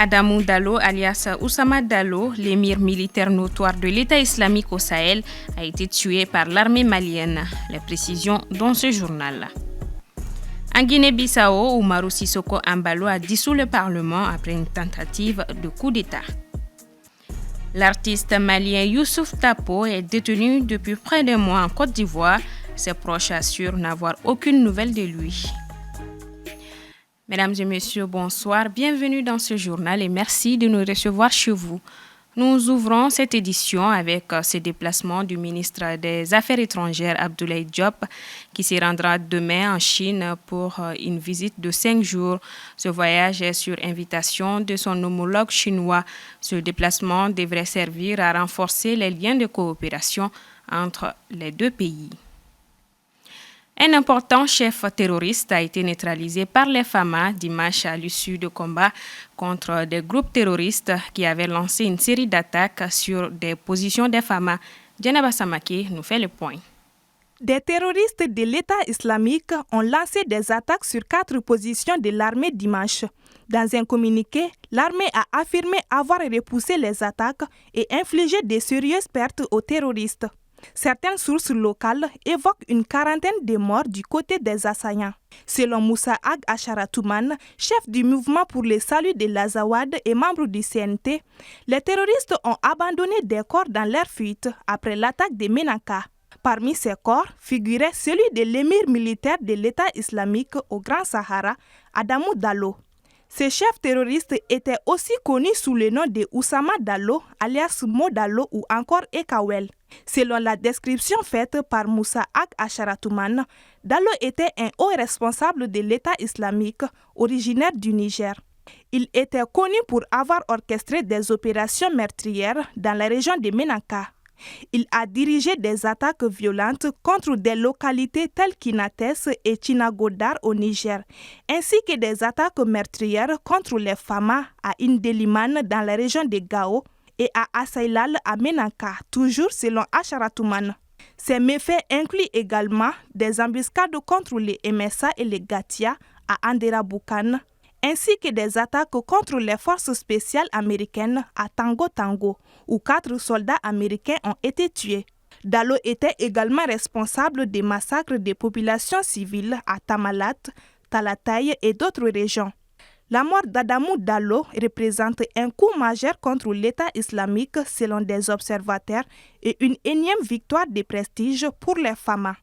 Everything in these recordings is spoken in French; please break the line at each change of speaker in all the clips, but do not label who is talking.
Adamou Dallo, alias Oussama Dallo, l'émir militaire notoire de l'État islamique au Sahel, a été tué par l'armée malienne. Les précisions dans ce journal. En Guinée-Bissau, Umaru Sissoko Embalo a dissous le Parlement après une tentative de coup d'État. L'artiste malien Youssouf Tapo est détenu depuis près d'un mois en Côte d'Ivoire. Ses proches assurent n'avoir aucune nouvelle de lui. Mesdames et messieurs, bonsoir. Bienvenue dans ce journal et merci de nous recevoir chez vous. Nous ouvrons cette édition avec ce déplacement du ministre des Affaires étrangères Abdoulaye Diop qui s'y rendra demain en Chine pour une visite de 5 jours. Ce voyage est sur invitation de son homologue chinois. Ce déplacement devrait servir à renforcer les liens de coopération entre les deux pays. Un important chef terroriste a été neutralisé par les FAMA dimanche à l'issue de combats contre des groupes terroristes qui avaient lancé une série d'attaques sur des positions des FAMA. Djenaba Samake nous fait le point.
Des terroristes de l'État islamique ont lancé des attaques sur 4 positions de l'armée dimanche. Dans un communiqué, l'armée a affirmé avoir repoussé les attaques et infligé de sérieuses pertes aux terroristes. Certaines sources locales évoquent une quarantaine de morts du côté des assaillants. Selon Moussa Ag Asharatouman, chef du mouvement pour le salut de l'Azawad et membre du CNT, les terroristes ont abandonné des corps dans leur fuite après l'attaque de Menaka. Parmi ces corps figurait celui de l'émir militaire de l'État islamique au Grand Sahara, Adamou Dallo. Ce chef terroriste était aussi connu sous le nom de Oussama Dallo, alias Mo Dallo ou encore Ekawel. Selon la description faite par Moussa Ag Asharatouman, Dallo était un haut responsable de l'État islamique originaire du Niger. Il était connu pour avoir orchestré des opérations meurtrières dans la région de Menaka. Il a dirigé des attaques violentes contre des localités telles qu'Inates et Chinagodar au Niger, ainsi que des attaques meurtrières contre les Fama à Indelimane dans la région de Gao et à Asailal à Menaka, toujours selon Asharatouman. Ces méfaits incluent également des embuscades contre les MSA et les Gatia à Andera-Boukane, ainsi que des attaques contre les forces spéciales américaines à Tango, où 4 soldats américains ont été tués. Dallo était également responsable des massacres des populations civiles à Tamalat, Talatay et d'autres régions. La mort d'Adamou Dallo représente un coup majeur contre l'État islamique selon des observateurs et une énième victoire de prestige pour les FAMA.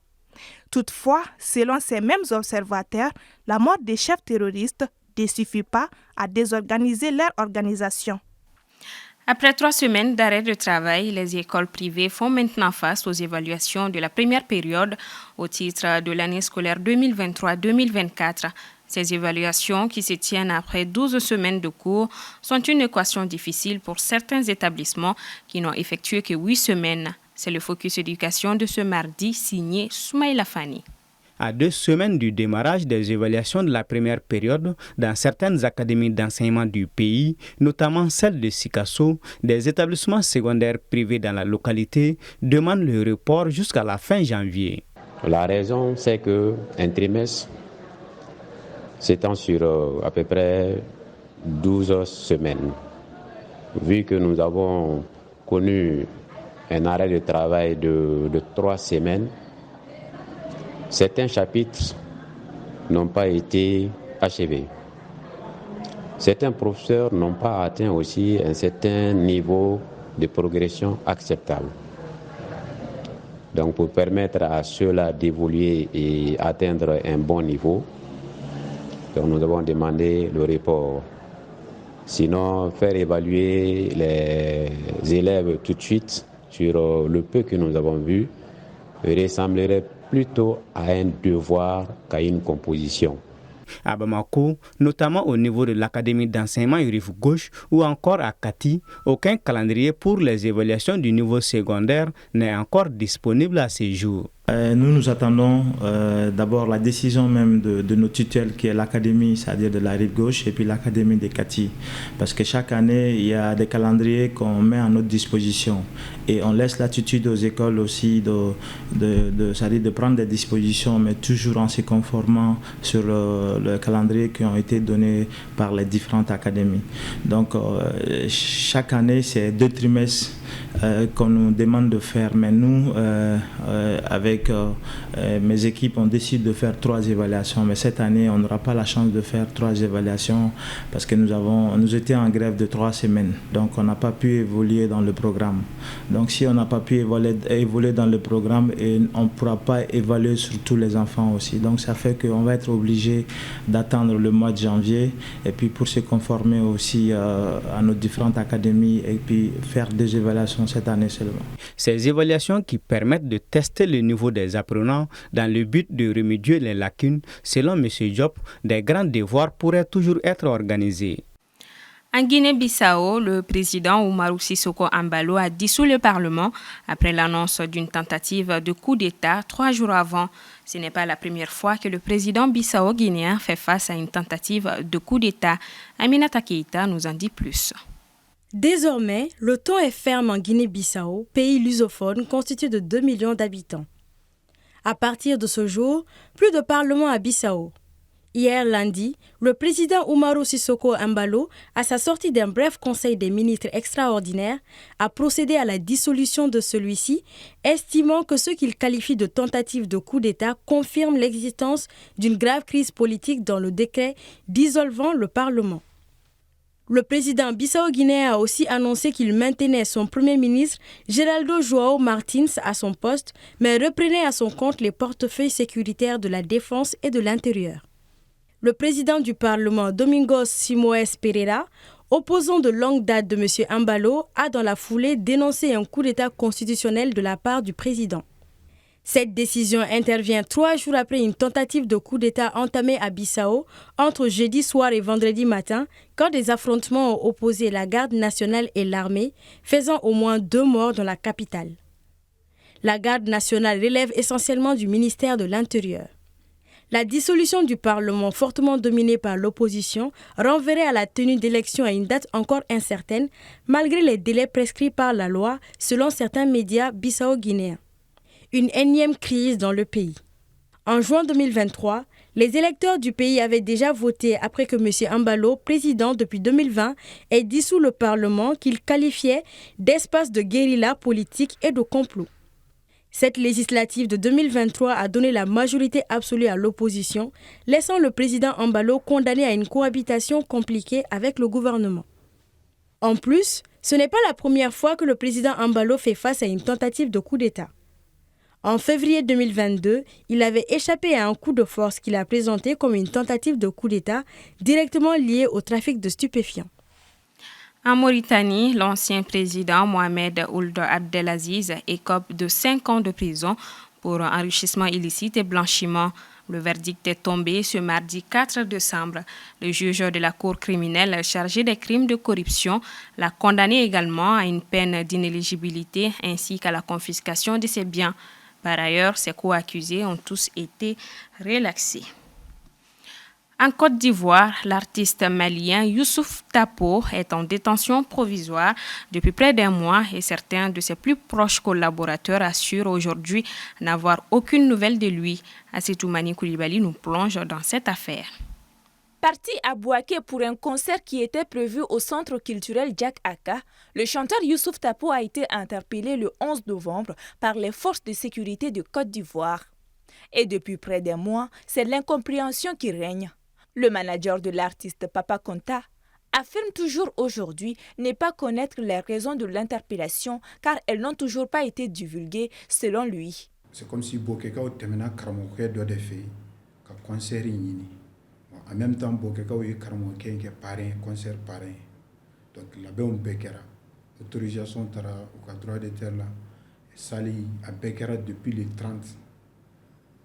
Toutefois, selon ces mêmes observateurs, la mort des chefs terroristes ne suffit pas à désorganiser leur organisation.
Après 3 semaines d'arrêt de travail, les écoles privées font maintenant face aux évaluations de la première période au titre de l'année scolaire 2023-2024. Ces évaluations, qui se tiennent après 12 semaines de cours, sont une équation difficile pour certains établissements qui n'ont effectué que 8 semaines. C'est le focus éducation de ce mardi, signé Soumaïla Fani.
À 2 semaines du démarrage des évaluations de la première période dans certaines académies d'enseignement du pays, notamment celle de Sikasso, des établissements secondaires privés dans la localité demandent le report jusqu'à la fin janvier.
La raison, c'est qu'un trimestre s'étend sur à peu près 12 semaines. Vu que nous avons connu un arrêt de travail de 3 semaines, certains chapitres n'ont pas été achevés. Certains professeurs n'ont pas atteint aussi un certain niveau de progression acceptable. Donc pour permettre à ceux-là d'évoluer et atteindre un bon niveau, donc nous avons demandé le report. Sinon, faire évaluer les élèves tout de suite sur le peu que nous avons vu ressemblerait plutôt à un devoir qu'à une composition.
À Bamako, notamment au niveau de l'Académie d'enseignement Urif Gauche ou encore à Kati, aucun calendrier pour les évaluations du niveau secondaire n'est encore disponible à ce jour.
Nous attendons d'abord la décision même de nos tutelles, qui est l'académie, c'est-à-dire de la rive gauche, et puis l'académie des Kati. Parce que chaque année, il y a des calendriers qu'on met à notre disposition. Et on laisse l'attitude aux écoles aussi c'est-à-dire de prendre des dispositions, mais toujours en se conformant sur le calendrier qui ont été donnés par les différentes académies. Donc, chaque année, c'est 2 trimestres qu'on nous demande de faire. Mais nous, avec mes équipes, on décide de faire 3 évaluations. Mais cette année, on n'aura pas la chance de faire 3 évaluations parce que nous étions en grève de 3 semaines. Donc, on n'a pas pu évoluer dans le programme. Donc, si on n'a pas pu évoluer dans le programme, on ne pourra pas évaluer sur tous les enfants aussi. Donc, ça fait qu'on va être obligé d'attendre le mois de janvier et puis pour se conformer aussi à nos différentes académies et puis faire 2 évaluations cette année seulement.
Ces évaluations qui permettent de tester le niveau des apprenants dans le but de remédier les lacunes, selon M. Diop, des grands devoirs pourraient toujours être organisés.
En Guinée-Bissau, le président Umaru Sissoco Embalo a dissous le Parlement après l'annonce d'une tentative de coup d'État 3 jours avant. Ce n'est pas la première fois que le président bissau-guinéen fait face à une tentative de coup d'État. Aminata Keïta nous en dit plus.
Désormais, le ton est ferme en Guinée-Bissau, pays lusophone constitué de 2 millions d'habitants. À partir de ce jour, plus de parlement à Bissau. Hier lundi, le président Umaru Sissoco Embalo, à sa sortie d'un bref conseil des ministres extraordinaire, a procédé à la dissolution de celui-ci, estimant que ce qu'il qualifie de tentative de coup d'État confirme l'existence d'une grave crise politique dans le décret dissolvant le Parlement. Le président bissau-guinéen a aussi annoncé qu'il maintenait son premier ministre, Geraldo João Martins, à son poste, mais reprenait à son compte les portefeuilles sécuritaires de la Défense et de l'Intérieur. Le président du Parlement, Domingos Simoes Pereira, opposant de longue date de M. Embalo, a dans la foulée dénoncé un coup d'État constitutionnel de la part du président. Cette décision intervient 3 jours après une tentative de coup d'État entamée à Bissau entre jeudi soir et vendredi matin, quand des affrontements ont opposé la garde nationale et l'armée, faisant au moins 2 morts dans la capitale. La garde nationale relève essentiellement du ministère de l'Intérieur. La dissolution du Parlement, fortement dominée par l'opposition, renverrait à la tenue d'élections à une date encore incertaine, malgré les délais prescrits par la loi, selon certains médias bissau-guinéens. Une énième crise dans le pays. En juin 2023, les électeurs du pays avaient déjà voté après que M. Embalo, président depuis 2020, ait dissous le Parlement qu'il qualifiait d'espace de guérilla politique et de complot. Cette législative de 2023 a donné la majorité absolue à l'opposition, laissant le président Embalo condamné à une cohabitation compliquée avec le gouvernement. En plus, ce n'est pas la première fois que le président Embalo fait face à une tentative de coup d'État. En février 2022, il avait échappé à un coup de force qu'il a présenté comme une tentative de coup d'État directement liée au trafic de stupéfiants.
En Mauritanie, l'ancien président Mohamed Ould Abdelaziz écope de 5 ans de prison pour enrichissement illicite et blanchiment. Le verdict est tombé ce mardi 4 décembre. Le juge de la Cour criminelle chargé des crimes de corruption l'a condamné également à une peine d'inéligibilité ainsi qu'à la confiscation de ses biens. Par ailleurs, ses co-accusés ont tous été relaxés. En Côte d'Ivoire, l'artiste malien Youssouf Tapo est en détention provisoire depuis près d'1 mois et certains de ses plus proches collaborateurs assurent aujourd'hui n'avoir aucune nouvelle de lui. Assetoumani Koulibaly nous plonge dans cette affaire.
Parti à Bouaké pour un concert qui était prévu au centre culturel Jack Aka, le chanteur Youssouf Tapo a été interpellé le 11 novembre par les forces de sécurité de Côte d'Ivoire. Et depuis près d'1 mois, c'est l'incompréhension qui règne. Le manager de l'artiste Papa Konta affirme toujours aujourd'hui ne pas connaître les raisons de l'interpellation car elles n'ont toujours pas été divulguées selon lui.
C'est comme si Bokeka ou Temena Karamoke doit faire un concert. En même temps, Bokeka ou Karamoke est parrain, concert parrain. Donc là-bas on Bekera. Autorisation tara au droit de terre là. Sali à Bekera depuis le 30.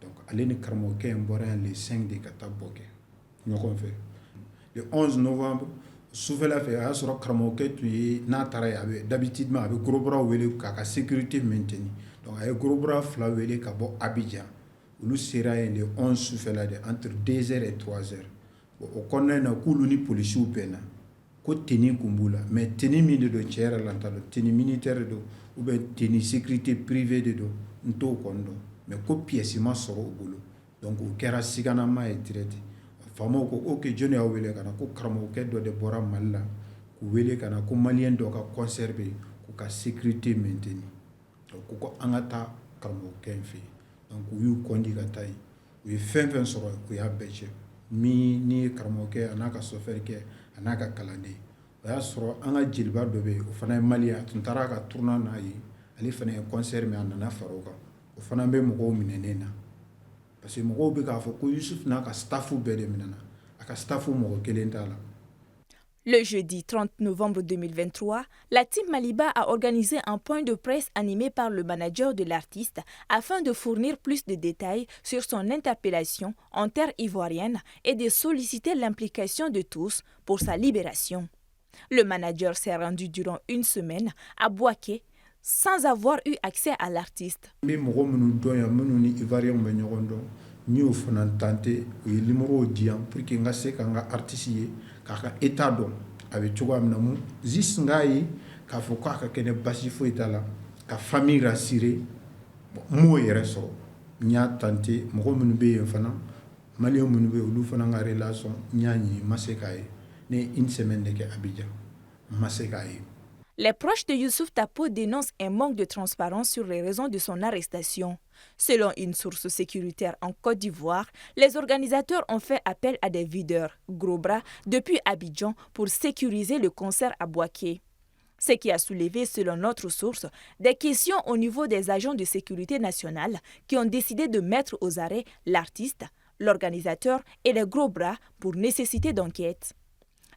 Donc Aline Karamoke est mort le 5 de Kataboke. Le 11 novembre, Soufela fait un sur Karamoke, tu es d'habitude avec gros bras ou la sécurité maintenue. Donc a ye gros bras fila wele ka bɔ Abidjan olu sera yen le 11 sufɛla de entre 2h et 3h. Bon o kɔnɔna na k'olu ni policiers bɛnna ko tenue kun b'u la mais tenue min de don cɛ yɛrɛ la n t'a dɔn tenue militaire de don ou bien tenue sécurité privée de don n t'o kɔni dɔn mais ko pièce ma sɔrɔ u bolo donc o kɛra siganama ye direct. Faamaw ko ok jɔnni y'aw wele ka na ko karamɔgɔkɛ dɔ de bɔra Mali la k'u wele ka na ko maliyɛn dɔ ka concert bɛ yen k'u ka sécurité maintenir ko ko an ka taa karamɔgɔkɛ in fɛ yen donc u y'u kɔndi ka taa yen u ye fɛn fɛn sɔrɔ u y'a bɛɛ cɛ min ni karamɔgɔkɛ a n'a ka sɔfɛrikɛ a n'a ka kalanden o y'a sɔrɔ an ka jeliba dɔ bɛ yen o fana ye maliyɛn a tun taara a ka tournant n'a ye ale fana ye concert min a nana fara o kan o fana bɛ mɔgɔw minɛnen na parce que mɔgɔw bɛ k'a fɔ ko Yusuf n'a ka staffu bɛɛ de minɛna a ka staffu mɔgɔ kelen t'a la.
Le jeudi 30 novembre 2023, la team Maliba a organisé un point de presse animé par le manager de l'artiste afin de fournir plus de détails sur son interpellation en terre ivoirienne et de solliciter l'implication de tous pour sa libération. Le manager s'est rendu durant une semaine à Bouaké sans avoir eu accès à l'artiste.
N y'o fana tante u ye numéro di yan pour que n ka se ka n ka artiste ye k'a ka état dɔn a bɛ cogoya min na juste n k'a ye k'a fɔ k'a ka kɛnɛ basi foyi t'a la ka famille rassurer n m'o yɛrɛ sɔrɔ n y'a tante mɔgɔ minnu bɛ yen fana maliyɛn minnu bɛ yen olu fana ka relation n y'a ɲini n ma se k'a ye ne ye une semaine de kɛ Abidjan n ma se k'a ye.
Les proches de Youssouf Tapo dénoncent un manque de transparence sur les raisons de son arrestation. Selon une source sécuritaire en Côte d'Ivoire, les organisateurs ont fait appel à des videurs, gros bras, depuis Abidjan pour sécuriser le concert à Bouaké. Ce qui a soulevé, selon notre source, des questions au niveau des agents de sécurité nationale qui ont décidé de mettre aux arrêts l'artiste, l'organisateur et les gros bras pour nécessité d'enquête.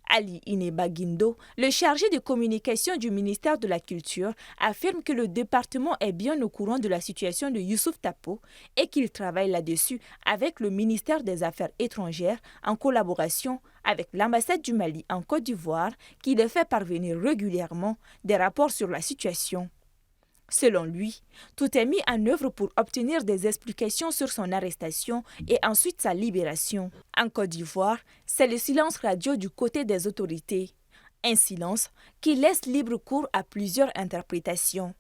Ali Ineba Guindo, le chargé de communication du ministère de la Culture, affirme que le département est bien au courant de la situation de Youssouf Tapo et qu'il travaille là-dessus avec le ministère des Affaires étrangères en collaboration avec l'ambassade du Mali en Côte d'Ivoire qui les fait parvenir régulièrement des rapports sur la situation. Selon lui, tout est mis en œuvre pour obtenir des explications sur son arrestation et ensuite sa libération. En Côte d'Ivoire, c'est le silence radio du côté des autorités. Un silence qui laisse libre cours à plusieurs interprétations.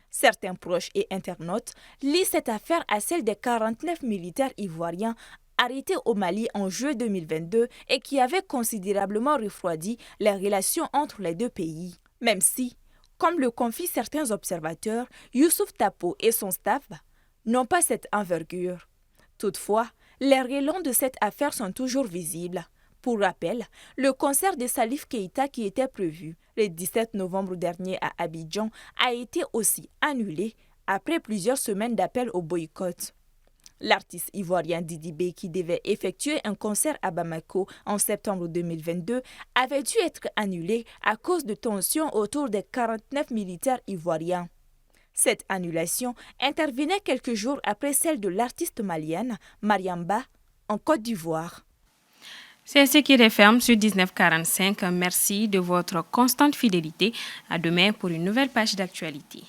Certains proches et internautes lient cette affaire à celle des 49 militaires ivoiriens arrêtés au Mali en juillet 2022 et qui avaient considérablement refroidi les relations entre les deux pays. Même si, comme le confient certains observateurs, Youssouf Tapo et son staff n'ont pas cette envergure. Toutefois, les relents de cette affaire sont toujours visibles. Pour rappel, le concert de Salif Keïta qui était prévu le 17 novembre dernier à Abidjan a été aussi annulé après plusieurs semaines d'appel au boycott. L'artiste ivoirien Didi B, qui devait effectuer un concert à Bamako en septembre 2022, avait dû être annulé à cause de tensions autour des 49 militaires ivoiriens. Cette annulation intervenait quelques jours après celle de l'artiste malienne Mariamba en Côte d'Ivoire.
C'est ce qui referme sur 1945. Merci de votre constante fidélité. À demain pour une nouvelle page d'actualité.